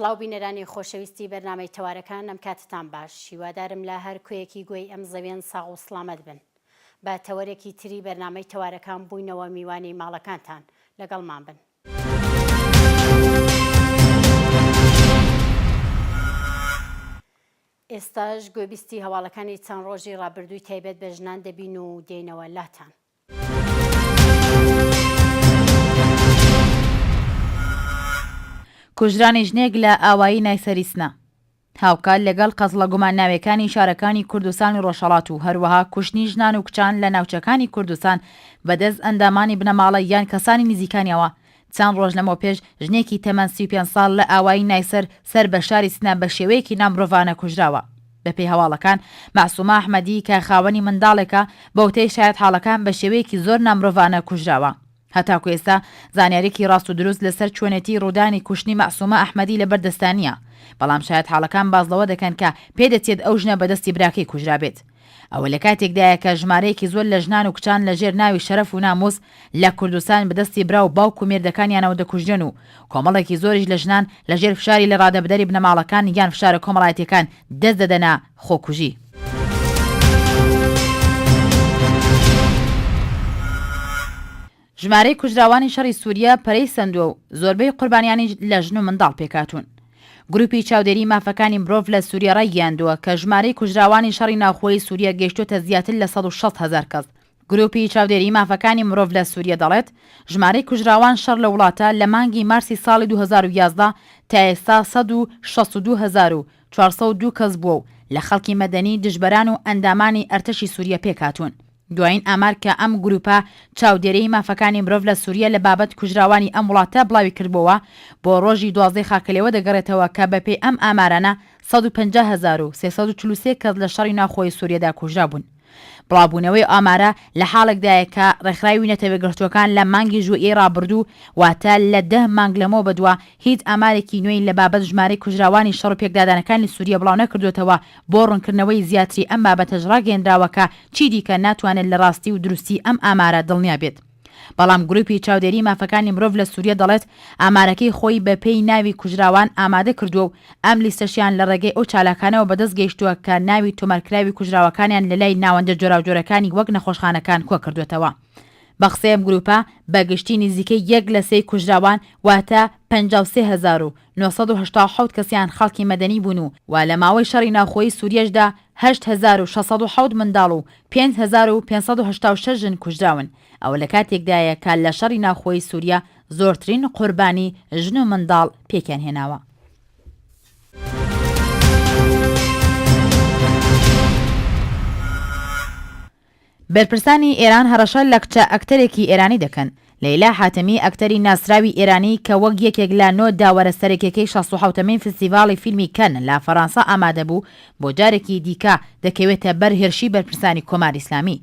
سڵاو بینەرانی خۆشەویستی بەرنامەی تەوارەکان ئەم کاتتان باش هیوادارم لە هەر کوێیەکی گوێی ئەم زەوێن ساغ و سڵامەت بن بە تەوەرێکی تری بەرنامەی تەوارەکان بووینەوە میوانی ماڵەکانتان لەگەڵمان بن. ئێستاش گوێبیستی هەواڵەکانی چەند ڕۆژی ڕابردووی تایبەت بە ژنان دەبین و دێنەوە لاتان. کوژرانی ژنێک لە ئاوایی نایسەریسنا هاوکات لەگەڵ قەزڵە گومانناویەکانی شارەکانی کوردستان و ڕۆژهەڵات و هەروەها کوشتنی ژنان و کچان لە ناوچەکانی کوردستان بەدەست ئەندامانی بنەماڵە یان کەسانی نزیکانیەوە. چەند ڕۆژ لەمەوە پێش ژنێکی تەمەن 35 ساڵ لە ئاوایی نایسەر سەر بە شاری سنا بە شێوەیەکی نامرۆڤانە کوژراوە. بەپێی هەواڵەکان مەعسومە ئەحمەدی کە خاوەنی منداڵێکە بەوتەی شایەت حاڵەکان بە شێوەیەکی زۆر نامرۆڤانە کوژراوە. هەتاکو ئێستا زانیاریکی ڕاست و دروست لەسەر چۆنێتی ڕوودانی کوشتنی مەعسومە ئەحمەدی لە بەردەستانیە، بەڵام شایەت حاڵەکان بازڵەوە دەکەن کە پێدەچێت ئەو ژنە بەدەستی براکەی کوژرا بێت. ئەوە لە کاتێکدایە کە ژمارەیەکی زۆر لە ژنان و کچان لە ژێر ناوی شەرەف و ناموس لە کوردستان بەدەستی برا و باوک و مێردەکانیانەوە دەکوژرێن و کۆمەڵێکی زۆریش لە ژنان لە ژێر فشاری لە ڕادەبدەری بنەماڵەکان یان فشارە کۆمەڵایەتیەکان دەست دەدەنا خۆکوژی. ژمارەی کوژراوانی شەڕی سووریا پەرەی سندووە و زۆربەی قوربانیانی لە ژن و منداڵ پێکاتون. گروپی چاودێری مافەکانی مرۆڤ لە سووریا ڕایگەیاندووە کە ژمارەی کوژراوانی شەڕی ناوخۆی سووریا گەیشتوتە زیاتر لە 160,000 کەس. گروپی چاودێری مافەکانی مرۆڤ لە سووریا دەڵێت ژمارەی کوژراوان شەڕ لە وڵاتە لە مانگی مارسی ساڵی 2011 تا ئێستا 162,402 کەس بووە و لە خەڵکی مەدەنی دژبەران و ئەندامانی ئەرتەشی سووریا پێکاتون. دوایین ئامار کە ئەم گروپە چاودێرەی مافەکانی مرۆڤ لە سووریا لە بابەت کوژراوانی ئەم وڵاتە بڵاوی کردبووە بۆ ڕۆژی 12 خاکەلێوە دەگەڕێتەوە کە بەپێی ئەم ئامارانە 150,343 کەس لە شەڕی ناوخۆی سووریادا کوژرا بوون. بڵاوبوونەوەی ئامارە لە حاڵێکدایە کە ڕێکخراوی نەتەوەگرتوەکان لە مانگی ژوئیی ڕابردوو واتە لە 10 مانگ لەمەوە بەدووە هیچ ئامارێکی نوێی لە بابەت ژمارەی کوژراوانی شەڕ و پێکدادانەکانی سووریا بڵاو نەکردوێتەوە بۆ ڕوونکردنەوەی زیاتری ئەم بابەتەش ڕاگەیەندراوە چی دیکە ناتوانێت لە ڕاستی و دروستی ئەم ئامارە دڵنیا بێت. بەڵام گروپی چاودێری مافەکانی مرۆڤ لە سووریا دەڵێت ئامارەکەی خۆی بە پێی ناوی کوژراوان ئامادە کردووە و ئەم لیستەشیان لە ڕێگەی ئەو چالاکانەوە بەدەست گەیشتووە کە ناوی تۆمارکراوی کوژراوەکانیان لە لای ناوەندە جۆراوجۆرەکانی وەک نەخۆشخانەکان کۆ کردوێتەوە. بە قسەی ئەم گروپە بەگشتی نزیکەی 1 لە 3 کوژراوان واتە 53,987 کەسیان خەڵکی مەدەنی بوون و لە ماوەی شەڕی ناوخۆیی سووریەشدا 8,607 منداڵ و 5,586 ژن کوژراون. ئەوە لە کاتێکدایە کە لە شەڕی ناوخۆیی سووریا زۆرترین قوربانی ژن و منداڵ پێکیان هێناوە. بەرپرسانی ئێران هەڕەشە لە کچە ئەکتەرێکی ئێرانی دەکەن. لەیلا حاتەمی ئەکتەری ناسراوی ئێرانی کە وەک یەکێک لە 9 داوەرە سەرەکیەکەی 67مین فستیڤاڵی فیلمی کەن لە فەڕەنسا ئامادە بوو بۆ جارێکی دیکە دەکەوێتە بەر هێرشی بەرپرسانی کۆماری ئیسلامی.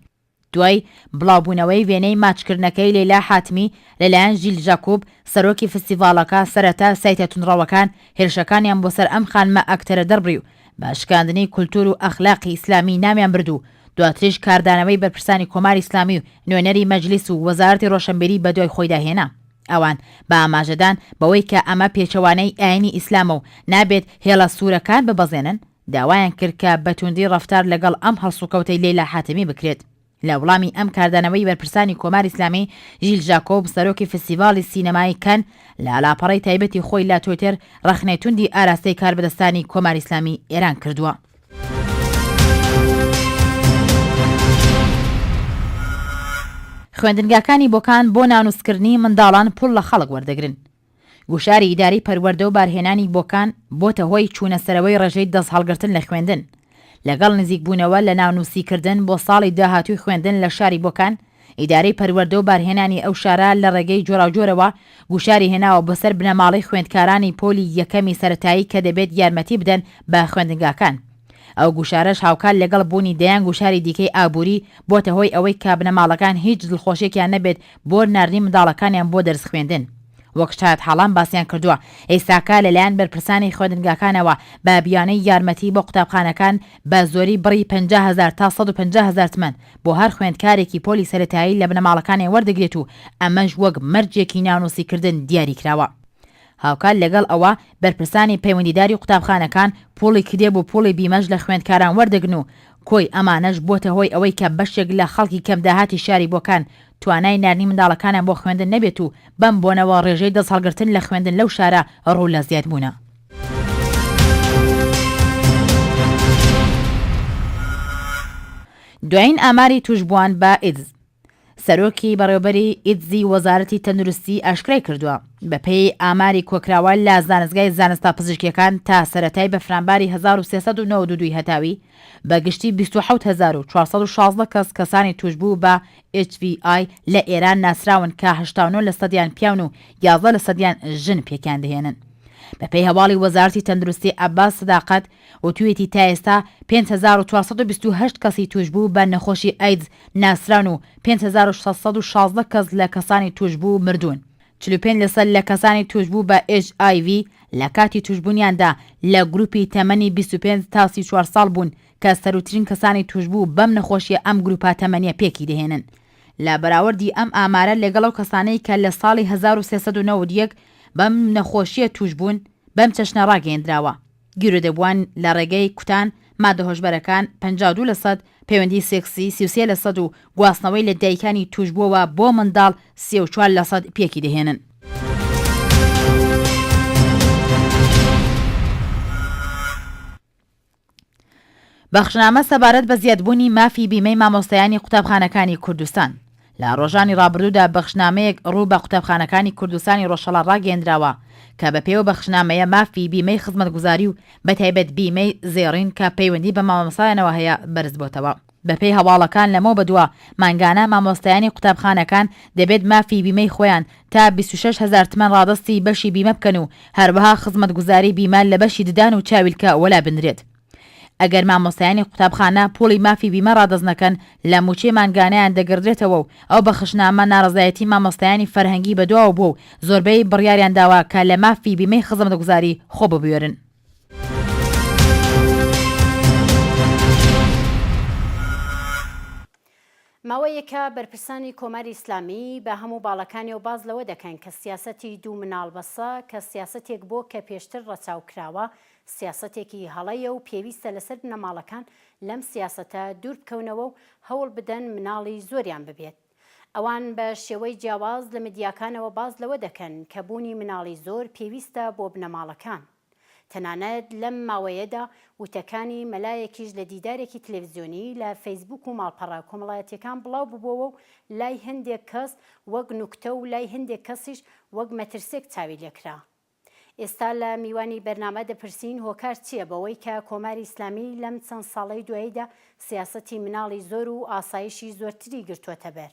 دوای بڵاوبوونەوەی وێنەی ماچکردنەکەی لەیلا حاتمی لەلایەن ژیل ژاکۆب سەرۆکی فستیڤاڵەکە سەرەتا سایتە تونڕەوەکان هێرشەکانیان بۆ سەر ئەم خانمە ئەکتەرە دەربڕی و بە شکاندنی کولتور و ئەخلاقی ئیسلامی نامیان بردو. دواتریش کاردانەوەی بەرپرسانی کۆماری ئیسلامی و نوێنەری مەجلیس و وەزارەتی ڕۆشنبیری بە دوای خۆی داهێنا. ئەوان بە ئاماژەدان بەوەی کە ئەمە پێچەوانەی ئاینی ئیسلامە و نابێت هێڵە سوورەکان ببەزێنن داوایان کرد کە بەتوندی ڕەفتار لەگەڵ ئەم هەڵسوکەوتەی لەیلا حاتمی بکرێت. لە وڵامی ئەم کاردانەوەی بەرپرسانی کۆماری ئیسلامی ژیل ژاکۆب سەرۆکی فستیڤاڵی سینەمایی کەن لە ئالاپەڕەی تایبەتی خۆی لا تۆیتر ڕەخنەی توندی ئاراستەی کاربەدەستانی کۆماری ئیسلامی ئێران کردووە. خوێندنگاکانی بۆکان بۆ نانووسکردنی منداڵان پوڵ لە خەڵک وەردەگرن. گوشاری ئیداری پەروەردە و بارهێنانی بۆکان بۆتە هۆی چوونەسەرەوەی ڕێژەی دەست هەڵگرتن لە خوێندن. لەگەڵ نزیکبوونەوە لە ناونووسیکردن بۆ ساڵی داهاتووی خوێندن لە شاری بۆکان ئیدارەی پەروەردە و بارهێنانی ئەو شارە لە ڕێگەی جۆراوجۆرەوە گوشاری هێناوە بەسەر بنەماڵی خوێندکارانی پۆلی یەکەمی سەرەتایی کە دەبێت یارمەتی بدەن بە خوێندنگاکان. ئەو گوشارەش هاوکار لەگەڵ بوونی دەیان گوشاری دیکەی ئابووری بۆتە هۆی ئەوەی کە بنەماڵەکان هیچ دڵخۆشێکیان نەبێت بۆ ناردنی منداڵەکانیان بۆ دەرس خوێندن. وەک شایەت حاڵان باسییان کردووە ئێستاکە لەلایەن بەرپرسانی خوێندنگاکانەوە بە بیانەی یارمەتی بۆ قوتابخانەکان بە زۆری بڕی 50,000 تا 150,000 تمەن بۆ هەر خوێندکارێکی پۆلی سەرەتایی لە بنەماڵەکانی وەردەگرێت و ئەمەش وەک مەرجێکی ناونووسیکردن دیاری کراوە. هاوکات لەگەڵ ئەوە بەرپرسانی پەیوەندیداری قوتابخانەکان پۆڵی کتێب و پۆڵی بیمەش لە خوێندکاران وەردەگرن و کۆی ئەمانەش بۆتە هۆی ئەوەی کە بەشێک لە خەڵکی کەم داهاتی شاری بۆکان توانای نارنی منداڵەکانیان بۆ خوێندن نەبێت و بەم بۆنەوە ڕێژەی دەسەڵگرتن لە خوێندن لەو شارە ڕوو لە زیاد بوونە. دوایین ئاماری توشبووان بە ئیدز. سەرۆکی بەڕێوەبەری ئیدزی وەزارەتی تەندروستی ئاشکرای کردووە بەپێی ئاماری کۆکراوە لە زانستگای زانستا پزیشکیەکان تا سەرەتای بە فرانباری 1392 هەتاوی بەگشتی 28416 کەسانی توشبوو بە HVI لە ئێران ناسراون کە 89 لە سەدیان پیاون و 11 لە سەدیان ژن پێکیان دەهێنن. بەپێی هەواڵی وەزارەتی تەندروستی عەباس سەداقەت وتوێتی تا ئێستا 5428 کەسی توشبوو بە نەخۆشی ئایدز ناسران و 5616 کەس لە کەسانی توشبوو مردوون. 45% لە کەسانی توشبوو بە HIV لە کاتی توشبوونیاندا لە گروپی تەمەنی 25 تا 34 ساڵ بوون کە سەرۆترین کەسانی توشبوو بەم نەخۆشیە ئەم گروپا تەمەنیە پێکی دەهێنن. لە بەراوردی ئەم ئامارە لەگەڵ کەسانەی کە لە ساڵی 1391 بەم نەخۆشیە توشبوون بەم چەشنە ڕاگەیەندراوە. گیرۆدەبووان لە ڕێگەی کوتان، مادە هۆشبەرەکان 52%، پەیوەندی سێکسی 33% و گواستنەوەی لە دایکانی توشبووەوە بۆ منداڵ 34% پێکی دەهێنن. بەخشنامە سەبارەت بە زیادبوونی مافی بیمەی مامۆستایانی قوتابخانەکانی کوردستان. لە ڕۆژانی ڕابردوودا بەخشنامەیەک ڕوو بە قوتابخانەکانی کوردستانی ڕۆژهەڵە ڕاگەیەندراوە کە بەپێوە بەخشنامەیە مافی بیمەی خزمەتگوزاری و بەتایبەت بیمەی زێڕین کە پەیوەندی بە مامۆستایانەوە هەیە بەرز بۆتەوە. بەپێی هەواڵەکان لەمەوە بەدووە مانگانە مامۆستایانی قوتابخانەکان دەبێت مافی بیمەی خۆیان تا 26,000 تمەن ڕادستی بەشی بیمە بکەن و هەروەها خزمەتگوزاری بیمە لە بەشی ددان و چاویلکە وەلا بنرێت. ئەگەر مامۆستایانی قوتابخانە پۆڵی مافی بیمە ڕادەست نەکەن لە موچێ مانگانەیان دەگردرێتەوە و ئەو بەخشنامە ناڕزایەتی مامۆستایانی فەرهەنگی بەدواوە بوو و زۆربەی بڕیاریان داوە کە لە مافی بیمەی خزمەتگوزاری خۆ ببوێرن. ماوەیەکە بەرپرسانی کۆماری ئیسلامی بە هەموو باڵەکانی و باز لەوە دەکەن کە سیاسەتی دوو مناڵ بەسە کە سیاسەتێک بۆ کە پێشتر ڕەچاوکراوە سیاسەتێکی هەڵەیە و پێویستە لەسەر نەماڵەکان لەم سیاسەتە دوور بکەونەوە و هەوڵ بدەن مناڵی زۆریان ببێت. ئەوان بە شێوەی جیاواز لە مدیاکانەوە باز لەوە دەکەن کە بوونی مناڵی زۆر پێویستە بۆ بنەماڵەکان. تەنانەت لەم ماوەیەدا وتەکانی مەلایەکیش لە دیدارێکی تەلەڤیزیۆنی لە فەیسبوک و ماڵپەڕە کۆمەڵایەتیەکان بڵاو ببووەوە و لای هەندێک کەس وەک نوکتە و لای هەندێک کەسیش وەک مەترسێک چاوی لێکرا. ئێستا لە میوانی بەرنامە دەپرسین هۆکار چییە بەوەی کە کۆماری ئیسلامی لەم چەند ساڵەی دواییدا سیاسەتی مناڵی زۆر و ئاسایشی زۆرتری گرتووەتە بەر.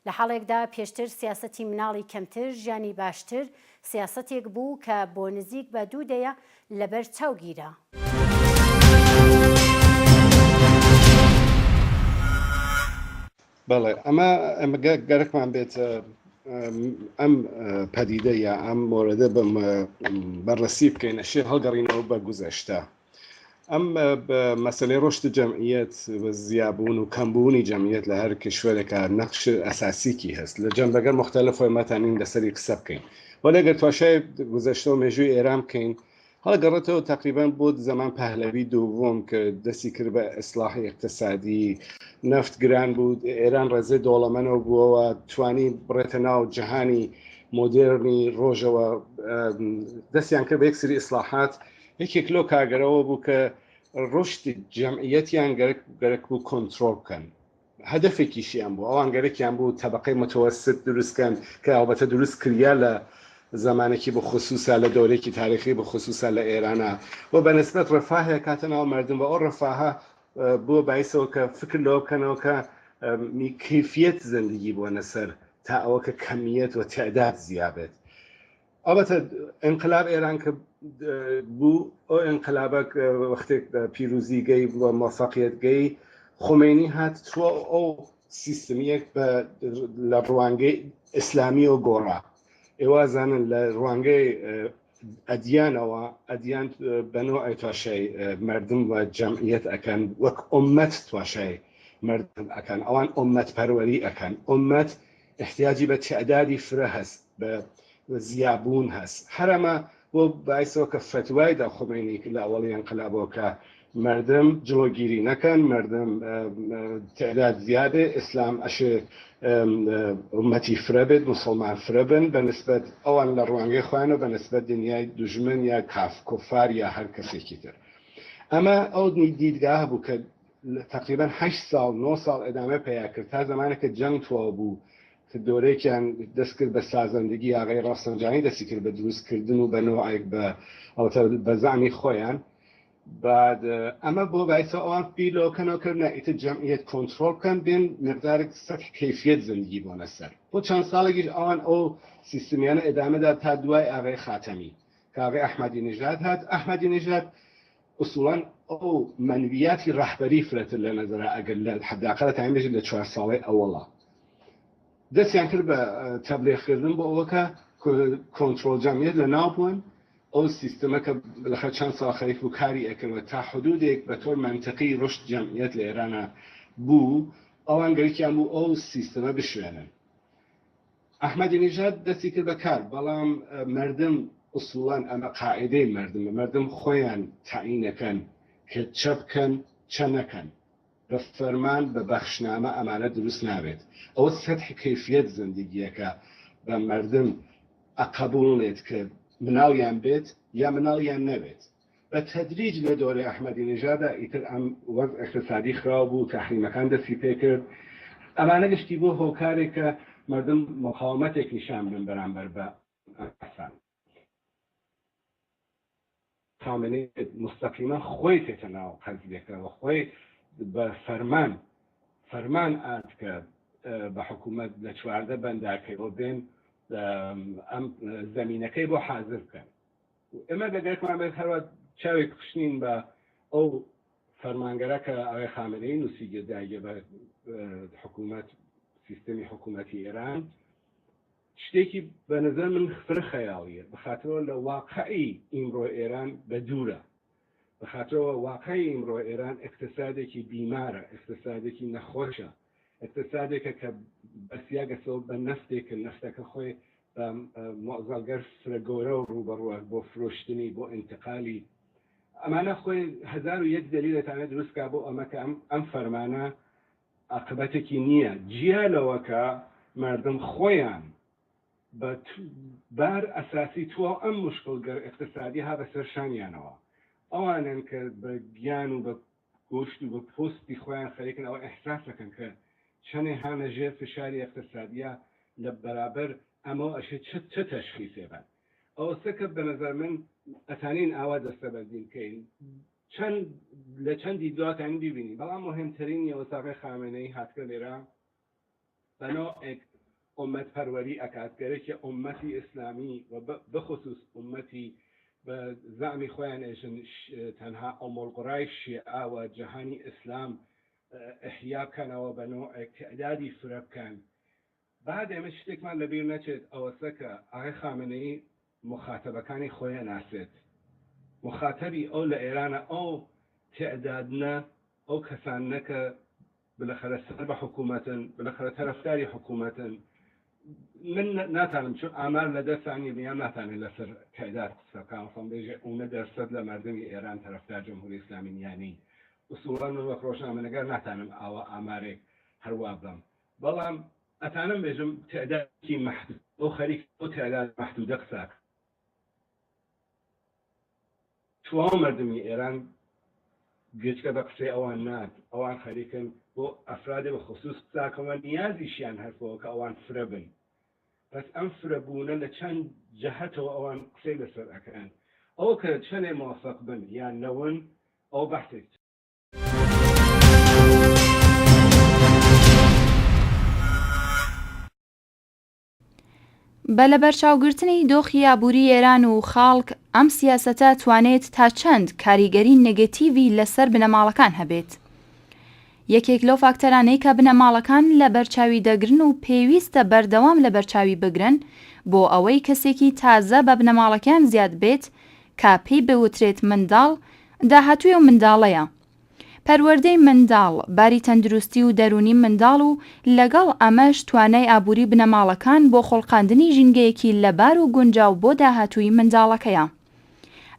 لە حاڵێکدا پێشتر سیاسەتی مناڵی کەمتر ژیانی باشتر سیاسەتێک بوو کە بۆ نزیک بە دوودەیە لەبەر چاوگیرە. بەڵێ ئەمە گەرەکمان بێت ئەم پەدیدە یا ئەم مۆرەدە بەڕەسی بکەین ئەشێ هەڵگەڕینەوە بە گوزەشتە. ئەم مەسەلەی ڕۆشت جەمعیەت زیابوون و کەمبوونی جەمعیەت لە هەر کشوەرێکە نەخش ئەساسیکی هەست لە جەمبەگەر مختلف فۆرمەتانین لەسەری قسە بکەین. وەلەگەر تواشای گوزەشتە و مێژووی ئێران بکەین هەڵگەڕێتەوە تقریبان بۆ زەمان پەهلەوی دووەم کە دەستی کرد بە ئیسلاحی اقتصادی، نەفت گران بوو، ئێران ڕێزەی دۆڵەمەنەوە بووەوە توانی بڕێتە ناو جەهانی مۆدێرنی ڕۆژەوە دەستیان کرد بە یەک سری ئیسلاحات. یەکێک لۆ کاگەرەوە بوو کە ڕۆشتی جەمعیەتیان گەرەک بوو کۆنترۆڵ بکەن. هەدەفێکیشیان بوو ئەوان گەرەکیان بوو تەبەقەی متوسط دروستکەن کە ئەڵبەتە دروست کردیا لە زمانێکی بە خصوصا لە دەورێکی تاریخی بە خصوصا لە ئێرانە و بەنسبەت ڕەفاهەیە کاتەناو مردم بە ئەو ڕەفاهە بۆ باعثەوە کە فکر لەوە بکەنەوە کە کەیفیەت زندگی بۆنە سەر تا ئەوە کە کەمیەت و تعداد زیابێت. ئەڵبەتە ئینقلاب ئێران کە بوو ئەو ئینقلابە وەختێک پیرۆزی گەی بە موفەقیەت گەی خۆمێنی هات چووە ئەو سیستمیەک لە ڕوانگەی ئیسلامی و گۆڕا. ئێوازانن لە ڕوانگەی ئەدیانەوە ئەدیان بەنەوەی تواشای مردم و جەمعیەت ئەکەن وەک ئومەت تواشای مردم ئەکەن ئەوان ئومەت پەروەری ئەکەن. ئومەت احتیاجی بە تعدادی فرە هەست بە زیابوون هەست هەرەمە بۆ باعثەوە کە فتوای داخۆمێنی لە ئەوەڵی انقلابەوە کە مردم جلوگیری نەکەن مردم تعداد زیادێ ئیسلام ئەشێ ئومەتی فرە بێت مسلمان فرە بن بە نسبەت ئەوان لە ڕوانگەی خۆیان و بە نسبەت دنیای دوژمن یا کوفار یا هەر کەسێکی تر ئەمە ئەو دیدگا هەبوو کە تقریبا 8 ساڵ 9 ساڵ ئەدامە پێیا کرد تا زمانێکە جەنگ تەواو بوو کە دۆرێکیان دەست کرد بە سازەندگی ئاغای ڕاستەنجانی دەستی کرد بە دروستکردن و بە نوعێک بە زعمی خۆیان بعد ئەمە بۆ باعثەوە ئەوان بیرۆکەنەوە کردن ئیتر جەمعیەت کۆنتڕۆڵ بکەن بێن مقدارێک سەطح کەیفیەت زندگی بۆنە سەر بۆ چەند ساڵێکیش ئەوان ئەو سیستمیانە ئێدامەدا تا دوای ئاغای خاتەمی کە ئاغای ئەحمەدی نژاد هات ئەحمەدی نژاد ئوسوڵان ئەو منویاتی ڕەحبەری فرەتر لە نەزەرا ئەگەر لە حەداقەت تایمێژی لە 4 ساڵەی ئەوەڵە دەستیان کرد بە تەبلیغکردن بۆ ئەوەکە کۆنتڕۆڵ جەمعیەت لە ناو بوون ئەو سیستەمە کە لەخە چەند ساڵ خەریک بوو کاری ئەکردوە تا حدودێک بە تۆر منتەقی ڕشت جەمعیەت لە ئێرانە بوو ئەوان گەرەکیان بوو ئەو سیستەمە بشوێنن ئەحمەدی نژاد دەستی کرد بە کار بەڵام مردم ئوسوڵان ئەمە قاعدەی مردم خۆیان تعیینەکەن کە چە بکەن چە نەکەن بە فەرمان بە بەخشنامە ئەمانە دروست نابێت ئەوە سەطح کەیفیەت زندگیەکە بە مردم ئەقبوڵێت کە مناڵیان بێت یا مناڵیان نەبێت بە تەدریج لە دۆرەی ئەحمەدی نژادا ئیتر ئەم وەز اقتصادی خراو بوو تەحریمەکان دەستی پێ کرد ئەمانە گشتی بۆ هۆکارێک کە مردم مقاومەتێک نیشان بن بەرامبەر بە ئەسان خامنەی مستەقیما خۆی تێتە ناو قەزیەکەوە خۆی بە فەرمان ئات کە بە حکوومەت لە 14 بەنداکەیەوە بێن ئەم زمینەکەی بۆ حاضر بکەن ئێمە دەگەرێکمان بێت هەروە چاوێک پشتین بە ئەو فەرمانگەرە کە ئاغای خامنەی نووسیگە داگە بە حکوومەت سیستەمی حکوومەتی ئێران شتێکی بە نظر من فرە خەیاڵیە بەخاطرەوە لە واقعی ئیمڕۆ ئێران بە دوورە بەخاطرەوە واقعی ئیمڕۆ ئێران اقتصادێکی بیمارە اقتصادێکی نەخۆشە اقتصادێکە کە بەسیاگەسەوە بە نەفتێکە نەفتەکە خۆی مۆزەڵگەر فرە گەورە و ڕوبەڕوە بۆ فرۆشتنی بۆ ئینتقالی ئەمانە خۆی 1001 دلیلەتانە دروستکە بۆ ئەمەکە ئەم فەرمانە عاقبەتێکی نییە جیالەوەکە مردم خۆیان بە بار ئەساسی تۆ ئەم مشکلگەر اقتصادی ها بەسەر شانیانەوە ئەوانن کە بە گیان و بە گۆشت و بە پۆستی خۆیان خەریکن ئەوە ئەحساس دەکەن کە چەنێ هانە ژێر فشاری اقتصادیە لە بەرابەر ئەمە ئەشێ چه تەشخیصێ بن ئەوەسە کە بە نەزەر من ئەتانین ئاوا دەستەبەردین بکەین لە چەندی دواتان بیبینی بەڵام مهمترین ئێوەساغی خامنەی هاتکە لێرە بەنۆعێک ئومەت پەروەری ئەکاتگەرێکی ئومەتی ئیسلامی و بخصوص ئومەتی بە زعمی خۆیان ئێژن تەنها ئۆمۆڵقڕای شیعە و جەهانی ئیسلام ئەحیا بکەنەوە بە نوعێک تعدادی فرە بکەن بعد ئێمە شتێکمان لەبیر نەچێت ئەوەسە کە ئاغای خامنەی مخاتەبەکانی خۆیان ناسێت مخاتەبی ئەو لە ئێرانە ئەو تعدادنە ئەو کەسانە کە بالاخره سەر بە حکوومەتن بالاخره تەرەفداری حکوومەتن من ناتانم چون ئامار لە دەستانی بیان ناتانێت لەسەر تعداد قسەکان خۆم بێژێ ئونە دەرسەد لە مردمی ئێران تەرەفدار جمهوری ئیسلامی نیانی ئوسوڵان وەک ڕۆژنامەنەگار ناتانم ئاوە ئامارێک هەروە بڵم بەڵام ئەتانم بێژم تعدادی محدود ئەو خەریک ئەو تعداد محدودە قساک چوار مردمی ئێران گچکە بە قسەی ئەوان نات ئەوان خەریکن بۆ ئەفرادی بە خصوص قساکەوە نیازیشیان هەرفەوە کە ئەوان فرە بن پس ئەم فرەبوونە لە چەند جەهەتەوە ئەوان قسەی لەسەر ئەکەن ئەو کە چەندێ موافق بن یان نەون ئەو بەحثێک بە لە بەرچاوگرتنی دۆخی یابووری ئێران و خاڵک ئەم سیاسەتە توانێت تا چەند کاریگەری نێگەتیڤی لەسەر بنەماڵەکان هەبێت. یەکێک لەو فاکتەرانەی کە بنەماڵەکان لە بەرچاوی دەگرن و پێویستە بەردەوام لە بەرچاوی بگرن بۆ ئەوەی کەسێکی تازە بە بنەماڵەکان زیاد بێت کاپی بوترێت منداڵ داهاتووی و منداڵەیە. پەروەردەی منداڵ، باری تەندروستی و دەرونی منداڵ و لەگەڵ ئەمەش توانای ئابووری بنەماڵەکان بۆ خۆڵقاندنی ژینگەیەکی لەبار و گونجاو بۆ داهاتووی منداڵەکەیە.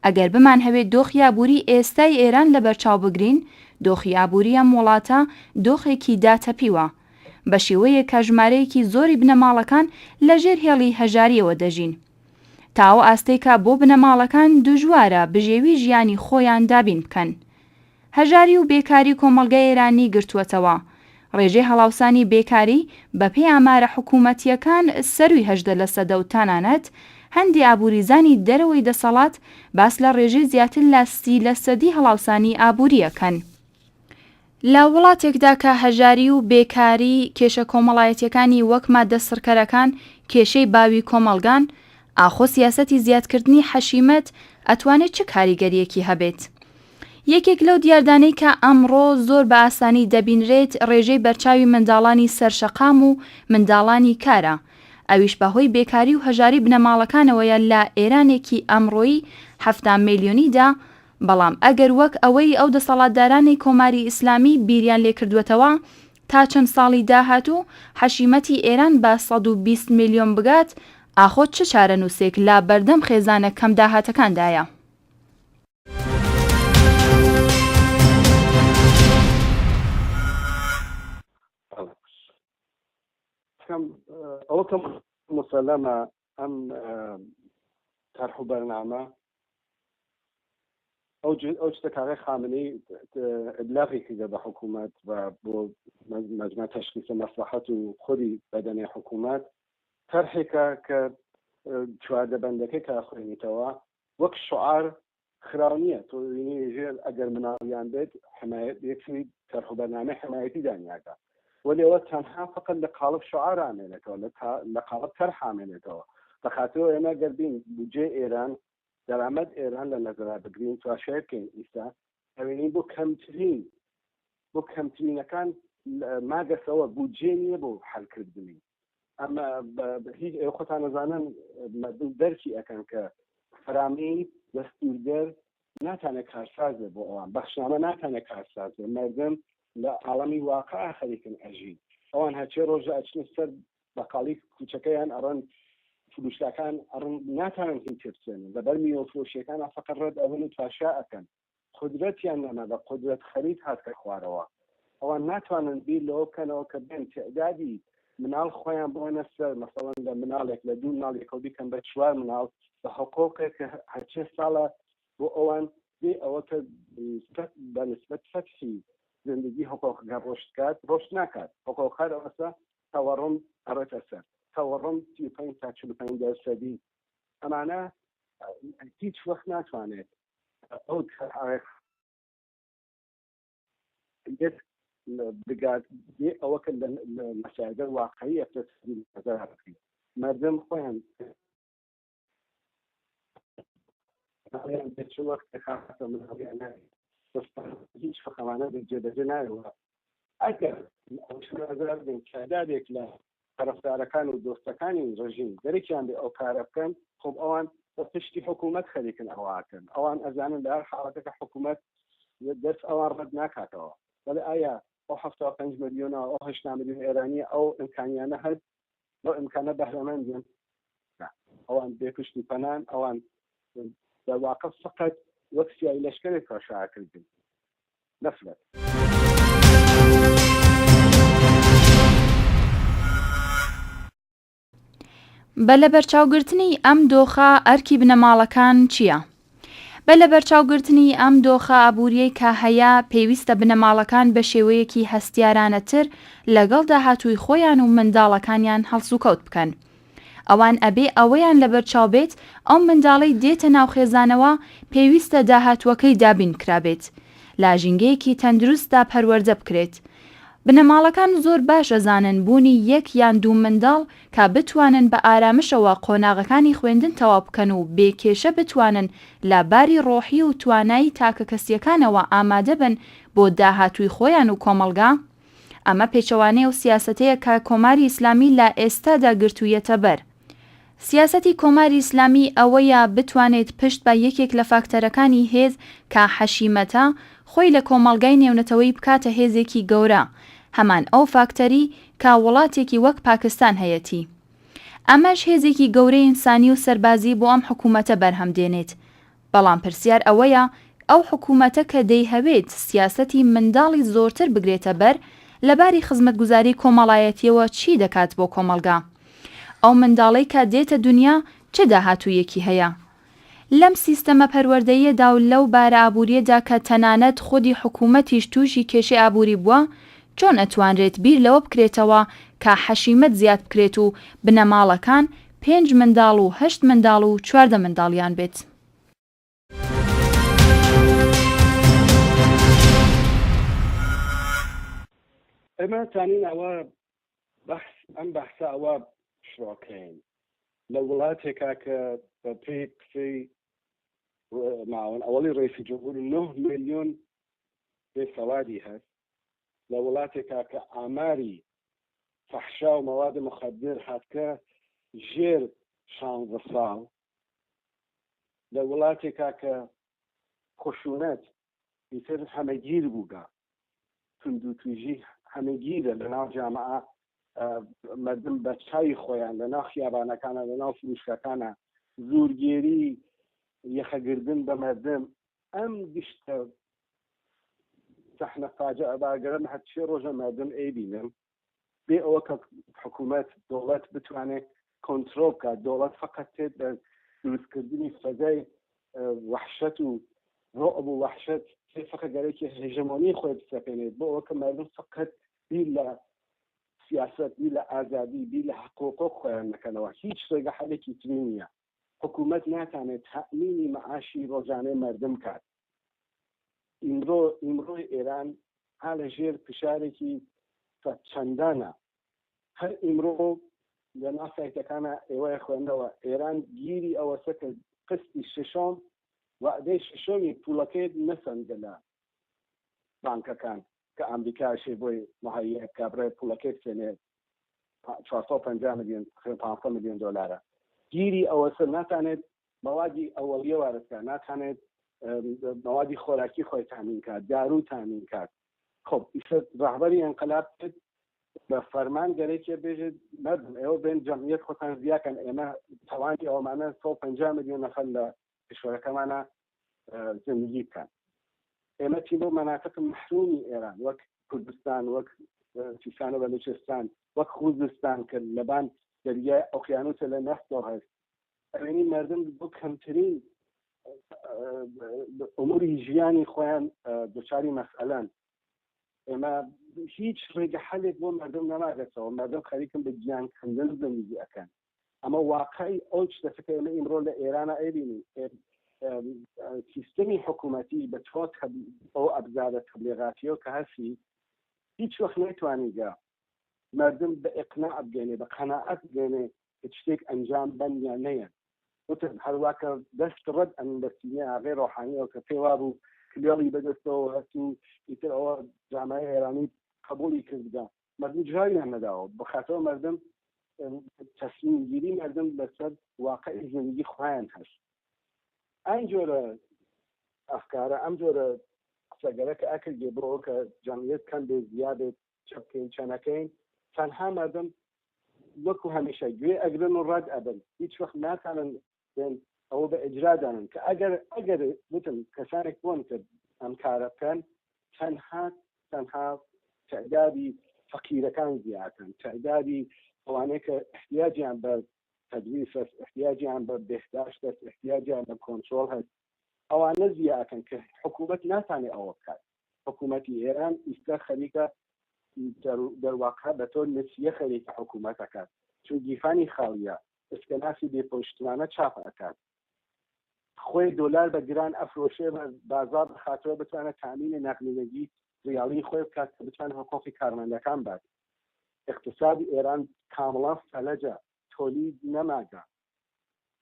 ئەگەر بمان هەوێت دۆخی ئابووری ئێستای ئێران لە بەرچاو بگرین، دۆخی ئابووری ئەم وڵاتە دۆخێکی داتەپیوە، بە شێوەیە کە ژمارەیەکی زۆری بنەماڵەکان لەژێر هێڵی هەژاریەوە دەژین. تاوە ئاستەیکە بۆ بنەماڵەکان دژوارە بژێوی ژیانی خۆیان دابین بکەن. هەژاری و بێکاری کۆمەڵگەی ئێرانی گرتووەتەوە. ڕێژەی هەڵاوسانی بێکاری بەپێی ئامارە حکوومەتیەکان سەروی 18% و تەنانەت هەندی ئابووریزانی دەرەوەی دەسەڵات باس لە ڕێژەی زیاتر لە 30% هەڵاوسانی ئابووریەکەن. لە وڵاتێکدا کە هەژاری و بێکاری کێشە کۆمەڵایەتیەکانی وەک ماددە سڕکەرەکان کێشەی باوی کۆمەڵگان، ئاخۆ سیاسەتی زیادکردنی حەشیمەت ئەتوانێت چه کاریگەریەکی هەبێت؟ یەکێک لەو دیاردانەی کە ئەمڕۆ زۆر بە ئاسانی دەبینرێت ڕێژەی بەرچاوی منداڵانی سەرشەقام و منداڵانی کارە. ئەویش بەهۆی بێکاری و هەژاری بنەماڵەکانەوەیە لە ئێرانێکی ئەمڕۆیی 7 ملیۆنیدا، بەڵام ئەگەر وەک ئەوەی ئەو دەسەڵاتدارانی کۆماری ئیسلامی بیریان لێکردوێتەوە تا چەند ساڵی داهاتوو حەشیمەتی ئێران بە 120 ملیۆن بگات، ئاخۆ چه چارەنووسێک لە بەردەم خێزانە کەم داهاتەکاندایە؟ ئەوە کەم مسلمە ئەم طرح و بەرنامە ئەو شتەکاری خامنەی ئبلاغی کردە بە حکوومەت و بۆ مجمع تشخیص مەصلحەت و خودی بەدەنی حکوومەت طرحێکە کە چواردەبەندەکەی کە خوێنیتەوە وەک شعار خراونیە تۆ ژێر ئەگەر مناڵیان بێت حمایەت یەکسری طرح و بەرنامە حمایەتی دانیاکە ولێەوە تەنها فقط لە قاڵب شعار ئامێنێتەوە لە قاڵب طرح ئامێنێتەوە بەخاتەوە ئێمە گەربین بودجێ ئێران دەرامەت ئێران لە نەزەرا بگرین تواشەیە بکەین ئیستا ئەوێنی بۆ کەمترینەکان ماگەسەوە بودجێ نییە بۆ حەلکردنی ئەمە هیچ خۆتان نەزانن دەرکی ئەەکەن کە فەرامەی دەستوردەر ناتانێت کارسازە بۆ ئەوان بەخشنامە ناتانێت کارسازە مردم لە عاڵەمی واقع خەریکن ئەژین ئەوان هەچێ ڕۆژە ئەچنە سەر بەقاڵی کوچەکەیان ئەڕەن فروشتەکان ئەڕن ناتانن هیچ بچێنن لەبەر میوەفرۆشیەکان فقط ڕەت ئەوەن و تواشا ئەکەن قودرەتیان نەما بە قودرەت خەریک هاتکە خوارەوە ئەوان ناتوانن بیر لەوە بکەنەوە کە بێن تعدادی مناڵ خۆیان بۆنە سەر مەسەڵەن لە مناڵێک لە دوو مناڵێکەوە بیکەن بە 4 مناڵ بە حقوقێک کە هەرچێ ساڵە بۆ ئەوان بێ ئەوە کە بە نسبەت فەتحی زندگی حقوقەکە ڕۆشت ڕۆشت ناکات حقوقەکە ئەوەسە تەوەڕم ئەڕێتە سەر تەوەڕم 35-45% ئەمانە هیچ وەخت ناتوانێت ئەو بگات ئەوە کە لە مەسایدە واقعی ئەفرەتی نەزەرەکەی مردم خۆیان چ وەخت خاصە مناڵیان هیچ فەقەمانە جێبەجێ نایەوە ئەگەر ئەوشنەزار بن کەدادێک لە طرفدارەکان و دۆستەکانی ڕژیم دەرێکیان بێ ئەو کارە بکەن خۆب ئەوان بە پشتی حکوومەت خەریکن ئەوواکەن ئەوان ئەزانن لە هەر حاڵەتەکە حکوومەت دەست ئەوان ڕەت ناکاتەوە بەڵێ ئایا ئەو 75 ملیۆنە ئەو 8 ملیۆن ئێرانی ئەو ئیمکانیانە هەست بۆ ئیمکانە بەهرەمەندن ئەوان بێپشتی پەنان ئەوان دەواقع فقط وەک سیایی لەشکرێک کۆشاکردن نەفرەت بە لە بەرچاوگرتنی ئەم دۆخە ئەرکی بنەماڵەکان چییە؟ بە لە بەرچاوگرتنی ئەم دۆخە ئابووریەی کە هەیە پێویستە بنەماڵەکان بە شێوەیەکی هەستیارانەتر لەگەڵ داهاتووی خۆیان و منداڵەکانیان هەڵسوکەوت بکەن. ئەوان ئەبێ ئەوەیان لە بەرچاو بێت ئەو منداڵەی دێتە ناوخێزانەوە پێویستە داهاتوەکەی دابین کرابێت لا ژینگەیەکی تەندروستدا پەروەردە بکرێت. بنەماڵەکان زۆر باش ئەزانن بوونی 1 یان 2 منداڵ کە بتوانن بە ئارامشەوە قۆناغەکانی خوێندن تەواو بکەن و بێکێشە بتوانن لە باری ڕۆحی و توانایی تاکە کەسیەکانەوە ئامادە بن بۆ داهاتووی خۆیان و کۆمەڵگا. ئەمە پێچەوانەیە و سیاسەتەیە کە کۆماری ئیسلامی لە ئێستادا گرتوویەتە بەر. سیاسەتی کۆماری ئیسلامی ئەوەیە بتوانێت پشت بە یەکێک لە فاکتەرەکانی هێز کە حەشیمەتە خۆی لە کۆمەڵگای نێونەتەوەی بکاتە هێزێکی گەورە، هەمان ئەو فاکتەری کە وڵاتێکی وەک پاکستان هەیەتی. ئەمەش هێزێکی گەورەی ئینسانی و سەربازی بۆ ئەم حکوومەتە بەرهەم دێنێت. بەڵام پرسیار ئەوەیە ئەو حکوومەتە کە دەیهەوێت سیاسەتی منداڵی زۆرتر بگرێتە بەر لەباری خزمەتگوزاری کۆمەڵایەتیەوە چی دەکات بۆ کۆمەلگا؟ ئەو منداڵەی کە دێتە دنیا چه داهاتوویەکی هەیە؟ لەم سیستەمە پەروەردەییەدا و لەو بارە ئابووریەدا کە تەنانەت خودی حکوومەتیش تووشی کێشەی ئابووری بووە، چۆن ئەتوانرێت بیر لەوە بکرێتەوە کە حەشیمەت زیاد بکرێت و بنەماڵەکان 5 منداڵ و 8 منداڵ و 14 منداڵیان بێت؟ ئێمە تانین ئەوە ئەم بەحسە ئەوە شڕۆکەین لە وڵاتێکا کە بە پێی قسەی ماوەن ئەوەڵی ڕێیسی جمهور 9 ملیۆن بێسەوادی هەست لە وڵاتێکا کە ئاماری فەحشا و مەواد مخدر هاتکە ژێر 16 ساڵ لە وڵاتێکا کە خشونەت ئیتر هەمەگیر بووگە توندوتویژی هەمەگیرە لەناو جامعە مردم بە چای خۆیان لەناو خیابانەکانە لەناو فروشکەکانە زورگێری یەخەگردن بە مردم ئەم گشتە سەحنە فاجعە باگەرم هەرچی ڕۆژە مردم ئەیبینم بێ ئەوە کە حکوومەت دەوڵەت بتوانێت کۆنترۆل بکات دەوڵەت فقط تێت بە دروستکردنی فەزای وحشەت و ڕعب و وحشەت فقط گەرەکی هێژەمۆنی خۆی بسەپێنێت بۆ ئەوە کە مردم فقط بیر لە سیاست بیر لە ئازادی بیر لە حقوق خۆیان نەکەنەوە هیچ ڕێگە حەلێکی تری نییە حکوومەت ناتوانێت تەئمینی مەعاشی ڕۆژانەی مردم کات ئیمڕۆی ئێران ها لە ژێر فشارێکی چەندانە هەر ئیمڕۆ لە ناو سایتەکانە ئێوەیە خوێندەوە ئێران گیری ئەوەسە کە قستی ششۆم وعدەی ششۆمی پوڵەکەیت نەسەندە لە بانکەکان کە ئەمریکاشێ بۆی مهەیە کە بڕێ پوڵەکەی بسێنێت 450 ملیۆن 500 ملیۆن دۆلارە گیری ئەوەسە ناتوانێت مەوادی ئەوەڵیە وارەکە ناتوانێت مەوادی خۆراکی خۆی تامین کات دارو تامین کات خب ڕاهبەری ئەنقەلاب بە فەرمان گەرەیەکێ بێژێت مردم ئێوە بێن جەمعیەت خۆتان زیاکەن ئێمە تەوانی ئەومانە 150 ملیۆن نەفەر لە کشوەرەکەمانە زندگی بکەن ئێمە چی بۆ مەناطق محرومی ئێران وەک کوردستان وەک سیستان و بەلوچستان وەک خوزستان کە لەبان دەریای ئۆقیانوسە لە نەفتەوە هەست ئەوێنی مردم بۆ کەمترین ئەموری ژیانی خۆیان دچاری مەسئلەن ئێمە هیچ ڕێگە حەلێک بۆ مردم نەماگەتەوە مردم خەریکن بە گیانکردن زندگی ئەکەن ئەمە واقعی ئەو شتەکە ئێمە ئیمڕۆ لە ئێرانە ئەبینی سیستمی حکوومەتی بە تۆ ئەو ئەبزارە تەبلیغاتیەوە کە هەسی هیچ وەخت نەیتوانیگە مردم بە ئیقناع بگەێنێ بە قەناعەت بگەێنێ کە شتێک ئەنجام بەندیان نەیە وتر هەروواکە دەست ڕەت ئەن بەسینە ئاغێ ڕۆحانیەوە کە پێوا بوو کلیاڵی بەدەستەوە هەست و ئیتر ئەوە جامعەی ئێرانی قبولی کردگا مردم جاریان نەداوە بەخاتەوە مردم تەسلیمگیری مردم بەسەر واقعی زندگی خۆیان هەست ئەم جۆرە ئەفکارە ئەم جۆرە قسەگەرە کە ئەکردێ بۆ کە جەمعیەت کەم بێ زیادێت چەپکەین چەنەکەین تەنها مردم وەکو هەمیشە گوێ ئەگرن و ڕەت ئەبن هیچ وەخت ناتوانن بێن ئەوە بە ئیجرادانن کە ئەگەر وتم کەسانێک بۆن کرد ئەم کارە بکەن تەنها تعدادی فەقیرەکان زیاتن تعدادی ئەوانەیە کە احتیاجیان بە تدریس هەست احتیاجیان بە بێهداشت هەست احتیاجیان بە کۆنترۆل هەست ئەوانە زیاتن کە حکوومەت ناتوانێت ئەوە بکات حکوومەتی ئێران ئیستا خەریکە دەرواقع بە تۆ نسیە خەریکە حکوومەتەکات چون گیفانی خاویە ئسکەناسی بێپۆشتمانە چاپ ئەکات خۆی دۆلار بە گران ئەفرۆشێ بازار بخاتەوە بتوانێت تامینی نەقلیەگی ریاڵی خۆی بکات کە بتوانێت حقوقی کارمەندەکان بات اقتصادی ئێران کامڵان فەلەجە تۆلید نەماگە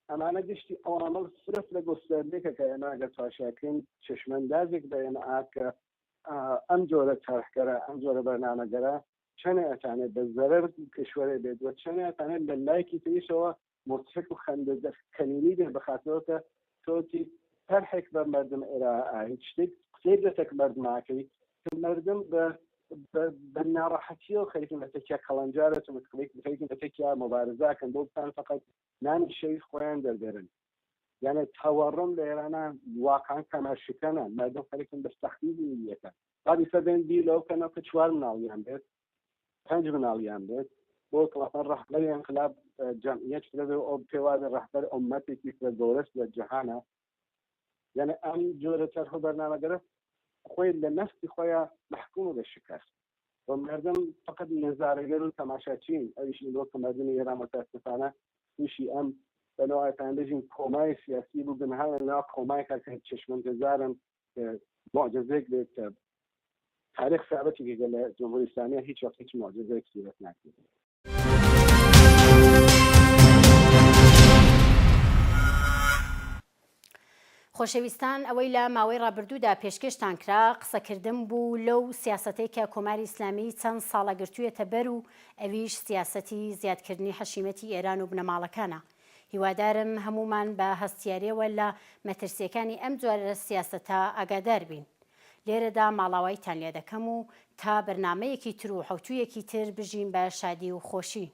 ئەمانە گشتی ئەوامە فرف لە گۆستەردێکە کە ئێمە ئەگەر تواشاکەین چشمەندازێک بە ئێمە ئاکە ئەم جۆرە چارخکەرە ئەم جۆرە بەرنامەگەرە چەنە ئەتانێت بە زەرەر کشوەرە بێت وە چەنە ئەتانێت لە لایەکی تریشەوە مرتفق و خەندەکەنینی دێ بەخاتەوەکە تۆتی تەرحێک بە مردم ئێرە شتێک قسەیەکێک مردماکەی کە مردم بە ناڕەحەتیەوە خەریکن بە تێکیا کەڵەنجارێت و خەریکن بە تێکیا مەبارزاکەن بۆ بتان فقط نانی شەوی خۆیان دەردێرن یعنی تەوەڕم لە ئێرانە واقعان کەماشکەنە مردم خەریکن بە سەختی زیندگیەکە بعدی سەدەن بیر لەوکەنەوە کە 4 مناڵیان بێت 5 مناڵیان بێت بۆ کڵەفەن ڕەحبەری انقلاب جەمعیەت کرد و ئەو پێوازە ڕەحبەر ئومەتێکی کە گەورەست لە جەهانە یعنی ئەم جۆرە چەرخ و بەرنامەگەرە خۆی لە نەفسی خۆیان محکوم بە شکست و مردم فقط نظارەگەر و تەماشاچین ئەویش بۆ کە مردمی ئێران متاسفانە تووشی ئەم بەنەوەیان بژین کۆمای سیاسی بوو بنها لەناو کۆمایەکە کە چشمەندەزارن معجزەیەک بێت کە تاریخ ثابتێکی لە جمهوری ئیسلامیە هیچ وەقت هیچ معجزەیەک صورت ناکرد. خۆشەویستان ئەوەی لە ماوەی ڕابردوودا پێشکەشتان کرا قسەکردن بوو لەو سیاسەتەی کە کۆماری ئیسلامی چەند ساڵە گرتوویەتە بەر و ئەویش سیاسەتی زیادکردنی حەشیمەتی ئێران و بنەماڵەکانە. هیوادارم هەمومان بە هەستیاریەوە لە مەترسیەکانی ئەم جۆرە سیاسەتە ئاگادار بین. لێرەدا ماڵاوایتان لێ دەکەم و تا بەرنامەیەکی تر و حەوتوویەکی تر بژین بە شادی و خۆشی.